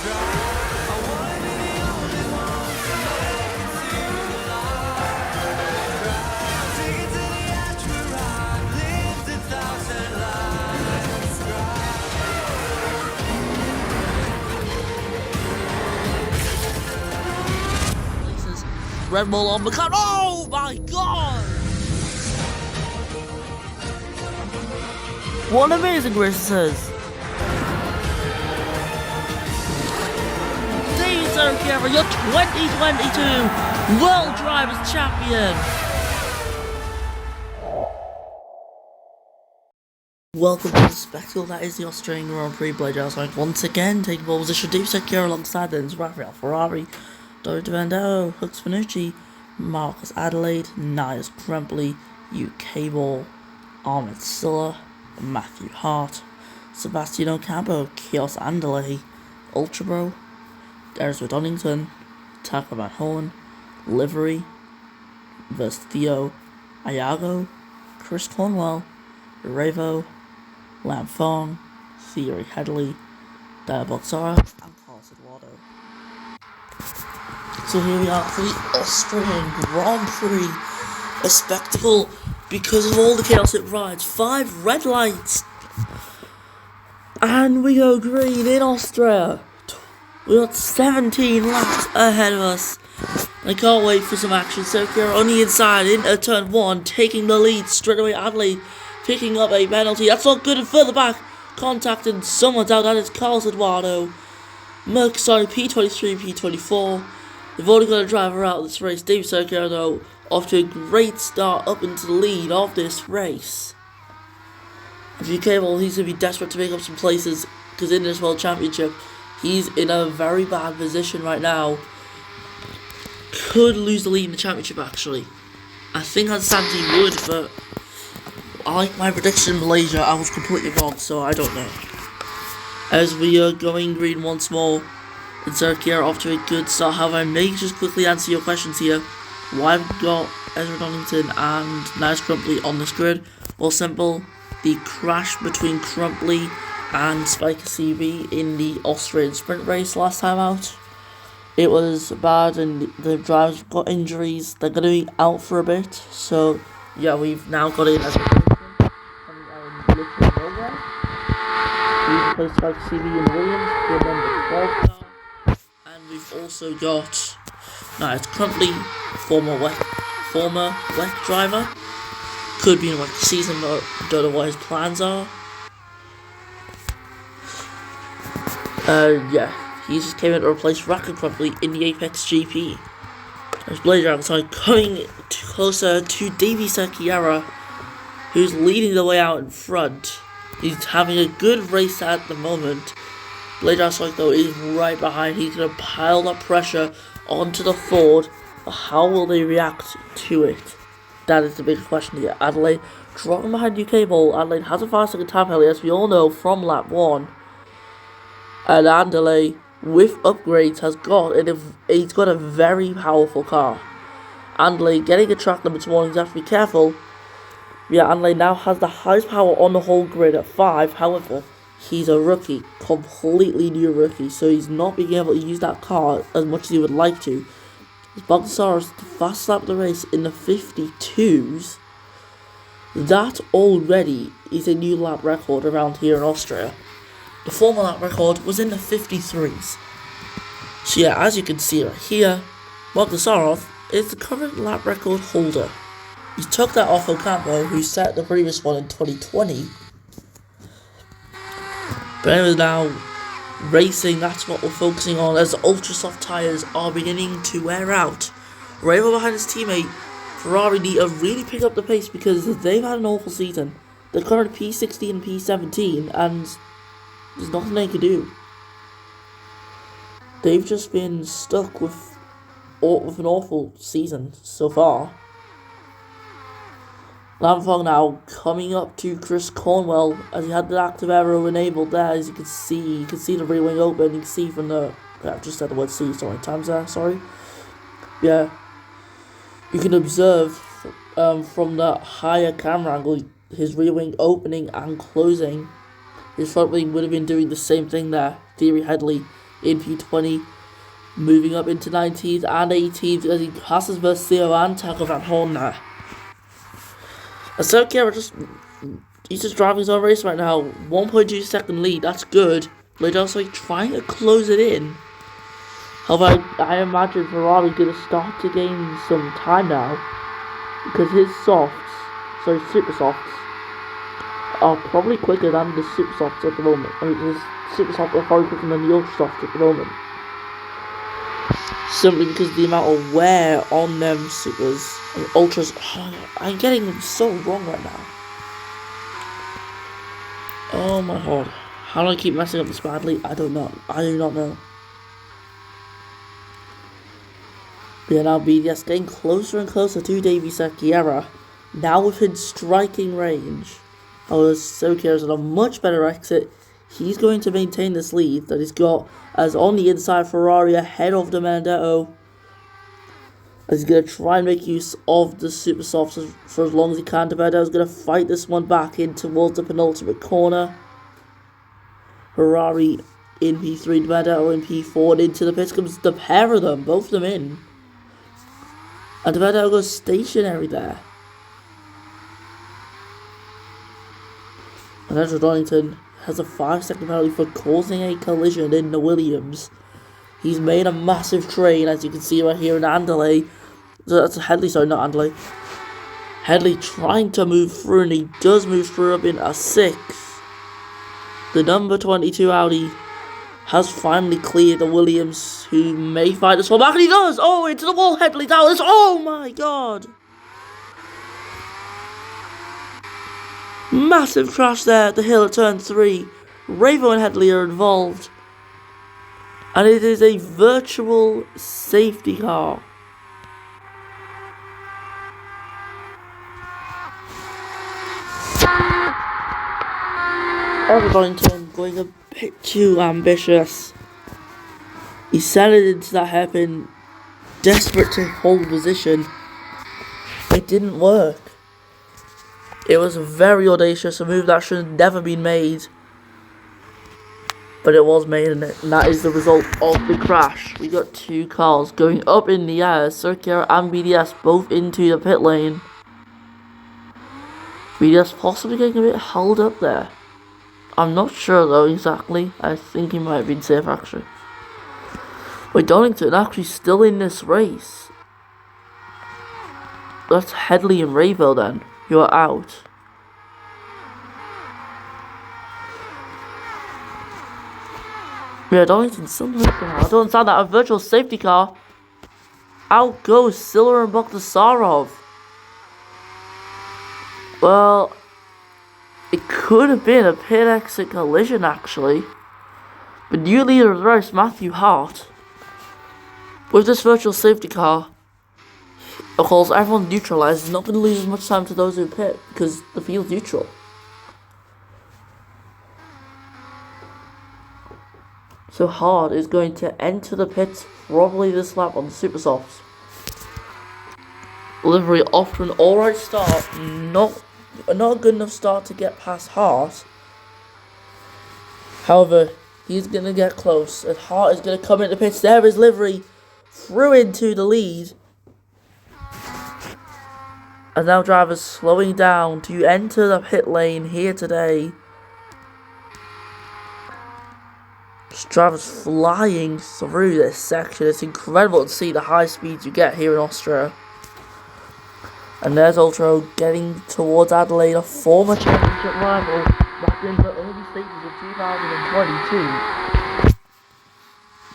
Red Bull on the cut. Oh my god! What amazing race this is! Sergio, your 2022 World Drivers Champion! Welcome to the spectacle that is the Austrian Grand Prix. Blade outside once again, taking pole position. Dave Secure alongside them is Raphael Ferrari, Dario Vando, Hux Finucci, Marcus Adelaide, Niles Crumpley, UK Ball, Ahmed Silla, Matthew Hart, Sebastian Ocampo, Kios Anderlecht, Ultra Bro, Darius Donington, Tucker Van Horn, Livery, Vestio, Ayago, Chris Cornwell, Revo, Lam Fong, Thierry Headley, Diaboxara, and Carlos Eduardo. So here we are for the Austrian Grand Prix, a spectacle because of all the chaos it provides. 5 red lights, and we go green in Austria. We got 17 laps ahead of us. I can't wait for some action. Sergio on the inside into turn 1, taking the lead straight away. Adelaide picking up a penalty. That's not good, and further back, contacting someone down. That is Carlos Eduardo. Merck, P23, P24. They've already got a driver out of this race. Dave Sergio, though, off to a great start up into the lead of this race. If you cable, he's going to be desperate to make up some places because in this World Championship, he's in a very bad position right now. Could lose the lead in the championship, actually. I think on Santi would, but I like my prediction in Malaysia. I was completely wrong, so I don't know. As we are going green once more, and Sergio off to a good start. However, I may just quickly answer your questions here. Why have we got Ezra Donington and Niles Crumpley on this grid? Well, simple. The crash between Crumpley and Spiker CB in the Austrian sprint race last time out. It was bad and the drivers got injuries. They're going to be out for a bit. So, yeah, we've now got in as a coming out in literally nowhere. We've replaced Spiker CB and Williams for number 12 now. And we've also got Niles Crumpley, former WEC driver. Could be in a WEC season, but don't know what his plans are. Yeah, he just came in to replace Raka Crumpley in the APX GP. There's Blazer outside coming closer to Davy Secchiera, who's leading the way out in front. He's having a good race at the moment. Blazer outside, though, is right behind. He's going to pile that pressure onto the Ford. But how will they react to it? That is the big question here. Adelaide dropping behind UK Ball. Adelaide has a 5-second time penalty, as we all know from lap 1. And Anderlecht, with upgrades, he's got a very powerful car. Anderlecht getting a track limit tomorrow, you have to be careful. Yeah, Anderlecht now has the highest power on the whole grid at 5. However, he's a rookie, completely new rookie, so he's not being able to use that car as much as he would like to. Bogdasaurus, the fastest lap of the race in the 52s. That already is a new lap record around here in Austria. The former lap record was in the 53s. So yeah, as you can see right here, Bogdasaurus is the current lap record holder. He took that off Ocampo, who set the previous one in 2020. But anyways, now racing, that's what we're focusing on as the ultra soft tyres are beginning to wear out. Revo behind his teammate, Ferrari need to really pick up the pace because they've had an awful season. They're current P16 and P17 and there's nothing they can do. They've just been stuck with an awful season so far. Lamfong now coming up to Chris Cornwell as he had the active aero enabled there. As you can see the rear wing open. You can see from the I've just said the word "see" so many times there. Sorry. Yeah, you can observe from that higher camera angle his rear wing opening and closing. His front wing would have been doing the same thing there. Thierry Headley in P20, moving up into 19th and 18th as he passes Versio and Taco Van Horn there. And so he's just driving his own race right now. 1.2 second lead, that's good. But he's also trying to close it in. However, I imagine Ferrari's going to start to gain some time now. Because his super softs, are probably quicker than the super softs at the moment. I mean, his super softs are probably quicker than the ultra softs at the moment. Simply because of the amount of wear on them supers and ultras. I'm getting them so wrong right now. Oh my god. How do I keep messing up this badly? I do not know. But yeah, now BDS getting closer and closer to Davy Secchiera. Now within striking range. However, Secchiera's on a much better exit. He's going to maintain this lead that he's got as on the inside Ferrari ahead of the Benedetto. As he's going to try and make use of the super softs for as long as he can. The Benedetto's going to fight this one back in towards the penultimate corner. Ferrari in P3, the Benedetto in P4, and into the pits comes the pair of them, both of them in. And the Benedetto goes stationary there. And Andrew Donington has a 5-second penalty for causing a collision in the Williams. He's made a massive train, as you can see right here in Andalay. That's Headley, sorry, not Andalay. Headley trying to move through, and he does move through up in a 6th. The number 22 Audi has finally cleared the Williams, who may fight this one back, and he does! Oh, into the wall, Headley down! Oh my god! Massive crash there at the hill at turn 3. Ravo and Headley are involved. And it is a virtual safety car. Donington going a bit too ambitious. He sent it into that hairpin, desperate to hold position. It didn't work. It was very audacious, a move that should have never been made. But it was made, and that is the result of the crash. We got two cars going up in the air, Secchiera and BDS both into the pit lane. BDS possibly getting a bit held up there. I'm not sure though exactly. I think he might have been safe actually. But Donington actually still in this race. That's Headley and Rayville then. You're out. Yeah, Donington somehow. I don't understand that. A virtual safety car. Out goes Siller and Bogdasarov. Well, it could have been a pit exit collision actually. But new leader of the race, Matthew Hart, with this virtual safety car, of course, everyone's neutralised. He's not going to lose as much time to those who pit because the field's neutral. So Hart is going to enter the pits probably this lap on the super softs. Livery off to an alright start. Not a good enough start to get past Hart. However, he's going to get close. And Hart is going to come into the pits. There is Livery through into the lead. And now drivers slowing down to enter the pit lane here today. Just drivers flying through this section. It's incredible to see the high speeds you get here in Austria. And there's Ultra getting towards Adelaide, a former championship rival, back in the early stages of 2022.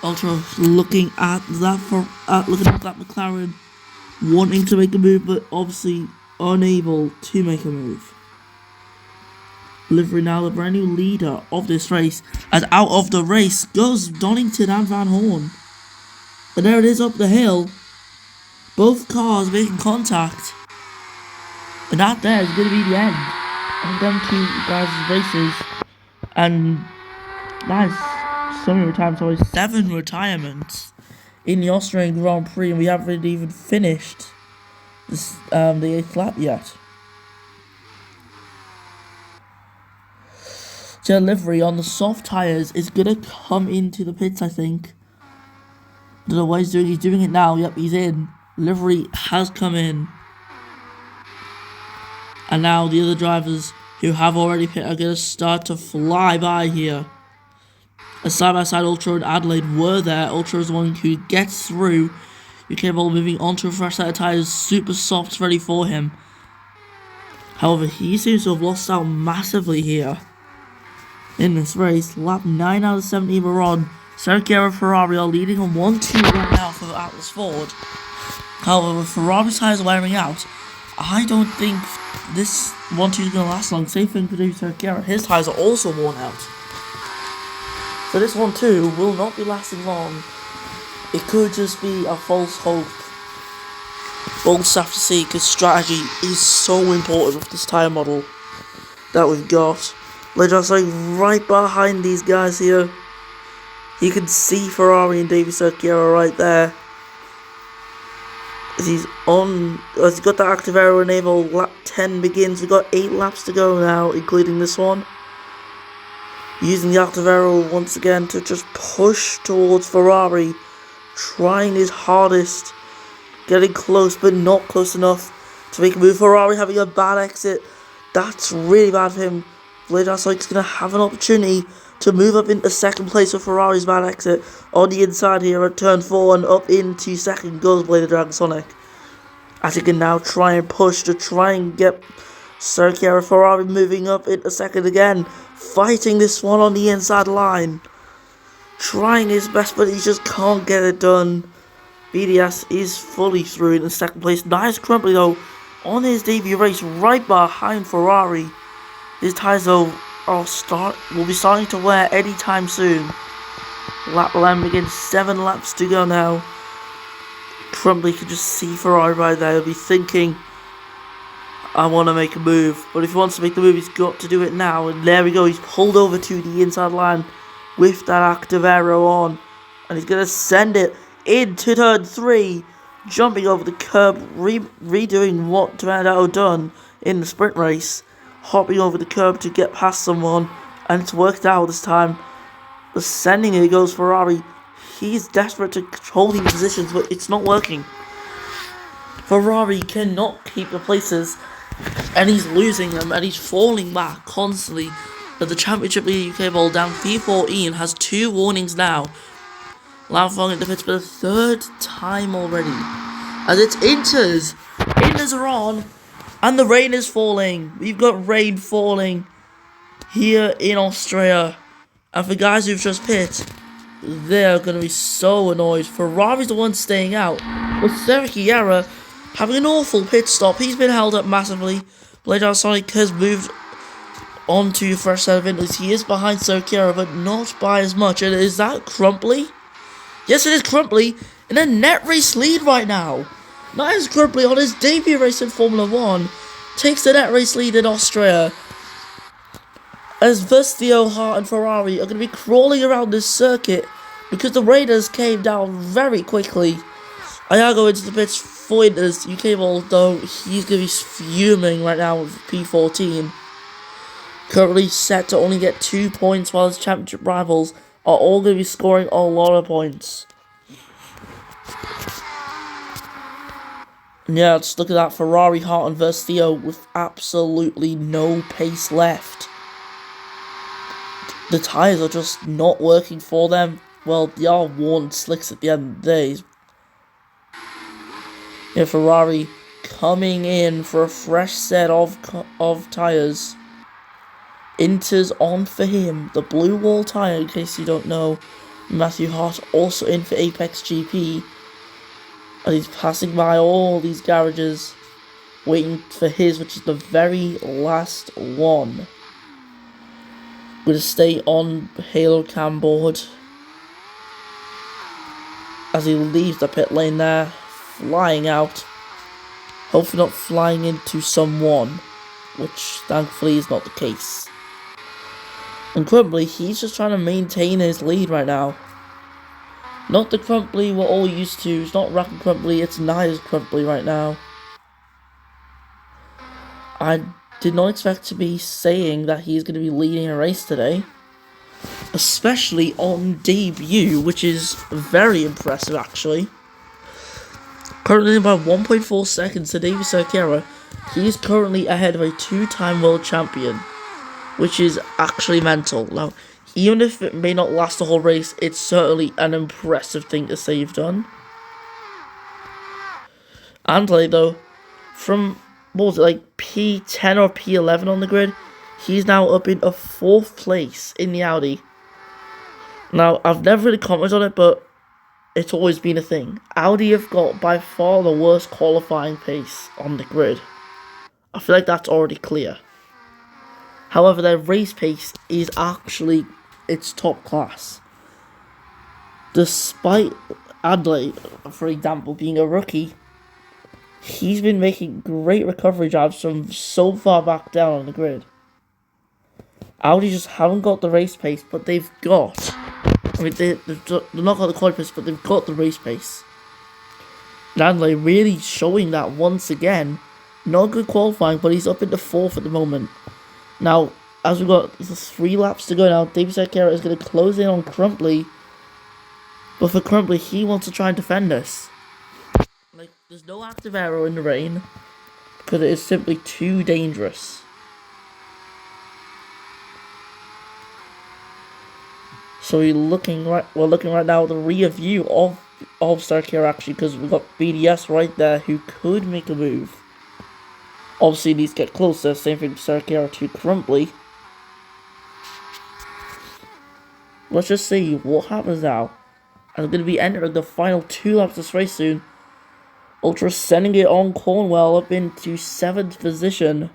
Ultra looking at that McLaren, wanting to make a move, but obviously unable to make a move. Livery now the brand new leader of this race, and out of the race goes Donington and Van Horn. And there it is up the hill. Both cars making contact. And that there is going to be the end of them two guys' races. And that is so many retirements, always 7 retirements in the Austrian Grand Prix, and we haven't even finished this, the 8th lap yet. delivery on the soft tyres is gonna come into the pits, I think. Don't know what he's doing. He's doing it now. Yep, he's in. Livery has come in. And now the other drivers who have already pit are going to start to fly by here. A side-by-side Ultra and Adelaide were there. Ultra is the one who gets through. UK Ball moving on to a fresh set of tyres. Super softs ready for him. However, he seems to have lost out massively here. In this race, lap 9 out of 17 were on. Sergio and Ferrari are leading on 1-2 right now for Atlas Ford. However, with Ferrari's tyres wearing out, I don't think this 1-2 is going to last long. Same thing could do Sergio. His tyres are also worn out. So this 1-2 will not be lasting long. It could just be a false hope. We'll just have to see, because strategy is so important with this tyre model that we've got. They're just like right behind these guys here. You can see Ferrari and Davy Sergio right there. As he's got the active aero enable, lap 10 begins. We've got 8 laps to go now, including this one. Using the active aero once again to just push towards Ferrari. Trying his hardest. Getting close, but not close enough to make a move. Ferrari having a bad exit. That's really bad for him. Vladar Sonic's going to have an opportunity to move up into second place with Ferrari's bad exit. On the inside here at turn 4 and up into second goes Blader Dragon Sonic. As he can now try and push to try and get Sergio and Ferrari moving up into second again. Fighting this one on the inside line. Trying his best, but he just can't get it done. BDS is fully through in second place. Nice Crumply though on his debut race right behind Ferrari. His tyres though will be starting to wear anytime soon. Lap 11 begins, 7 laps to go now. Crumply can just see Ferrari right there. He'll be thinking, I want to make a move. But if he wants to make the move, he's got to do it now. And there we go, he's pulled over to the inside line with that active aero on. And he's going to send it into turn 3. Jumping over the curb, redoing what Tornado done in the sprint race. Hopping over the curb to get past someone. And it's worked out this time. Ascending it goes Ferrari. He's desperate to hold these positions, but it's not working. Ferrari cannot keep the places, and he's losing them, and he's falling back constantly. But the Championship League UK Ball down P14 has 2 warnings now. Loud falling into pits for the 3rd time already. As it's Inters. Inters are on, and the rain is falling. We've got rain falling here in Austria. And for guys who've just pit, they're going to be so annoyed. Ferrari's the one staying out. With Sergio having an awful pit stop. He's been held up massively. Blade Sonic has moved on to first set of Inters. He is behind Sergio, but not by as much. And is that Crumply? Yes, it is Crumply in a net race lead right now. Nice Crumply on his debut race in Formula 1 takes the net race lead in Austria. As Verstio, Hart and Ferrari are going to be crawling around this circuit because the Raiders came down very quickly. Iago into the pits for Inters. UK Ball though, he's going to be fuming right now with P14. Currently set to only get 2 points, while his championship rivals are all going to be scoring a lot of points. Yeah, just look at that. Ferrari, Hart and Verstio with absolutely no pace left. The tyres are just not working for them. Well, they are worn slicks at the end of the day. Yeah, Ferrari coming in for a fresh set of tyres. Inter's on for him. The blue wall tyre, in case you don't know. Matthew Hart also in for APX GP. And he's passing by all these garages, waiting for his, which is the very last one. Going to stay on Halo Cam board as he leaves the pit lane there, flying out. Hopefully not flying into someone, which thankfully is not the case. And Crumply, he's just trying to maintain his lead right now. Not the Crumply we're all used to. It's not Rapid Crumply, it's Nice Crumply right now. I did not expect to be saying that he's going to be leading a race today. Especially on debut, which is very impressive actually. Currently by 1.4 seconds to Davy Cerqueira. He is currently ahead of a two-time world champion, which is actually mental. Now, even if it may not last the whole race, it's certainly an impressive thing to say you've done. Andale, though, from, what was it, like P10 or P11 on the grid, he's now up in a 4th place in the Audi. Now, I've never really commented on it, but it's always been a thing. Audi have got by far the worst qualifying pace on the grid. I feel like that's already clear. However, their race pace is actually its top class. Despite Adley, for example, being a rookie, he's been making great recovery jobs from so far back down on the grid. Audi just haven't got the race pace, but they've got... I mean, they've not got the quality pace, but they've got the race pace. Adley really showing that once again. Not good qualifying, but he's up into 4th at the moment. Now, as we've got 3 laps to go now, Davy Cerqueira is going to close in on Crumply. But for Crumply, he wants to try and defend us. Like, there's no active aero in the rain, because it is simply too dangerous. So we're looking right now at the rear view of Cerqueira actually, because we've got BDS right there who could make a move. Obviously needs to get closer, same thing for Cerqueira to Crumply. Let's just see what happens now. And I'm going to be entering the final 2 laps of this race soon. Ultra sending it on Cornwell up into 7th position.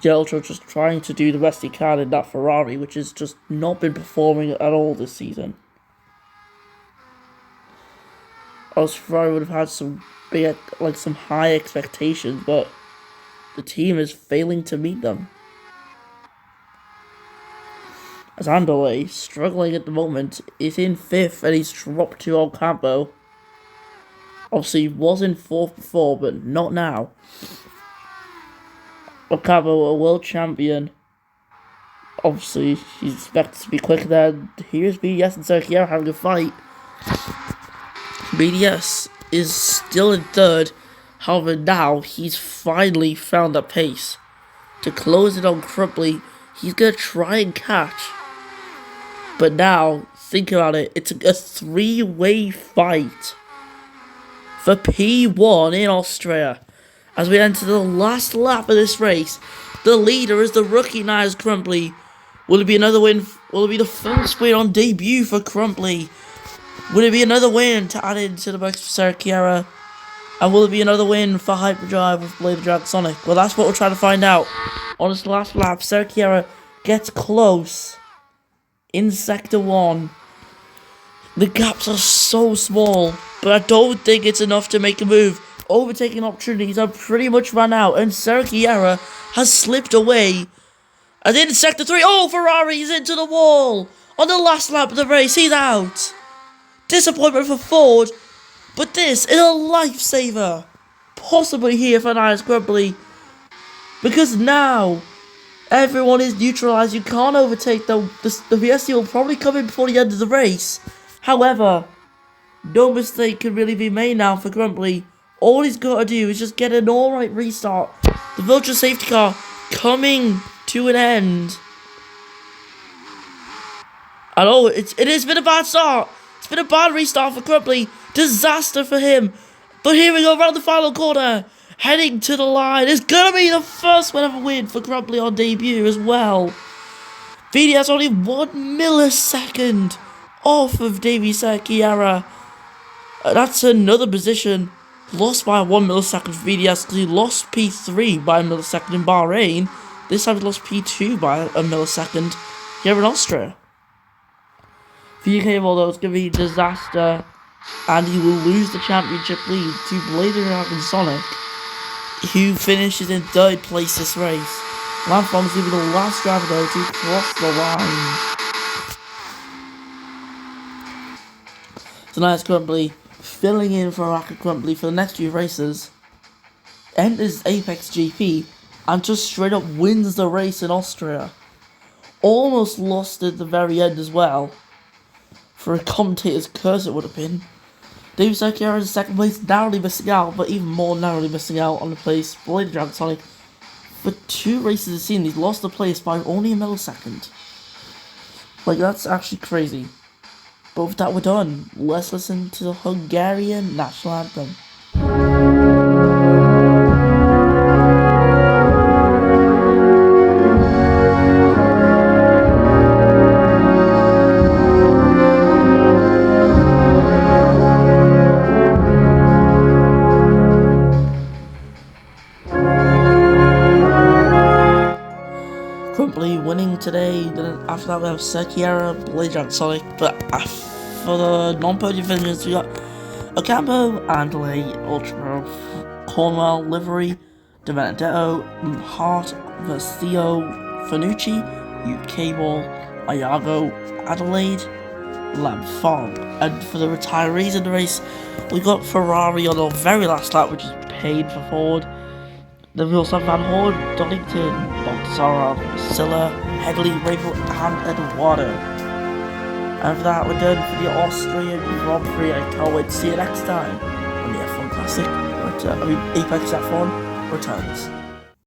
Yeah, Ultra just trying to do the best he can in that Ferrari, which has just not been performing at all this season. Ferrari would have had some big, some high expectations, but the team is failing to meet them. As Andale, struggling at the moment, is in 5th and he's dropped to Ocampo. Obviously, he was in 4th before, but not now. Ocampo, a world champion. Obviously, he's expected to be quicker than. Here's BDS and Cerqueira having a fight. BDS is still in 3rd. However, now he's finally found that pace. To close it on Crumply, he's going to try and catch. But now, think about it, it's a 3-way fight for P1 in Austria. As we enter the last lap of this race, the leader is the rookie Niles Crumply. Will it be another win? Will it be the first win on debut for Crumply? Will it be another win to add into the box for Cerqueira? And will it be another win for Hyperdrive with Blade the Drag Sonic? Well, that's what we're trying to find out. On this last lap, Cerqueira gets close in Sector 1. The gaps are so small, but I don't think it's enough to make a move. Overtaking opportunities are pretty much run out, and Cerqueira has slipped away. And in Sector 3, oh, Ferrari is into the wall! On the last lap of the race, he's out! Disappointment for Ford, but this is a lifesaver. Possibly here for Niles Crumply, because now everyone is neutralised. You can't overtake the VSC will probably come in before the end of the race. However, no mistake can really be made now for Crumply. All he's got to do is just get an alright restart. The virtual safety car coming to an end. I know it has been a bad start. It's been a bad restart for Crumply. Disaster for him. But here we go around the final corner. Heading to the line. It's going to be the first one ever win for Crumply on debut as well. VDS only 1 millisecond off of Davy Cerqueira. That's another position lost by 1 millisecond for VDS, because he lost P3 by a millisecond in Bahrain. This time he lost P2 by a millisecond here in Austria. For UK, although it's going to be a disaster, and he will lose the championship lead to Blade and Sonic, who finishes in 3rd place this race. Lance Bond is going to be the last driver though to cross the line. So now it's currently filling in for Rocket Crumbly for the next few races, enters APX GP and just straight up wins the race in Austria. Almost lost at the very end as well. For a commentator's curse it would have been. David Secchiara in second place, narrowly missing out, but even more narrowly missing out on the place for Lady Dragon Sonic. For 2 races this season, he's lost the place by only a millisecond. Like, that's actually crazy. But with that we're done, let's listen to the Hungarian national anthem. Crumbly winning today, then after that we have Secchiara, Blade Giant Sonic, but for the non-podium finishes we got Ocampo, Andale, Ultra, Cornwell, Livery, De Benedetto, Hart, Vestio, Fanucci, UK Ball, Iago, Adelaide, Lamfong. And for the retirees in the race, we got Ferrari on our very last lap, which is paid for Ford. Then we also have Van Horn, Donington, Baltasarov, Silla, Headley, Rabel, and Eduardo. And for that, we're done for the Austrian Grand Prix. I can't wait to see you next time on the F1 Classic. APX F1 returns.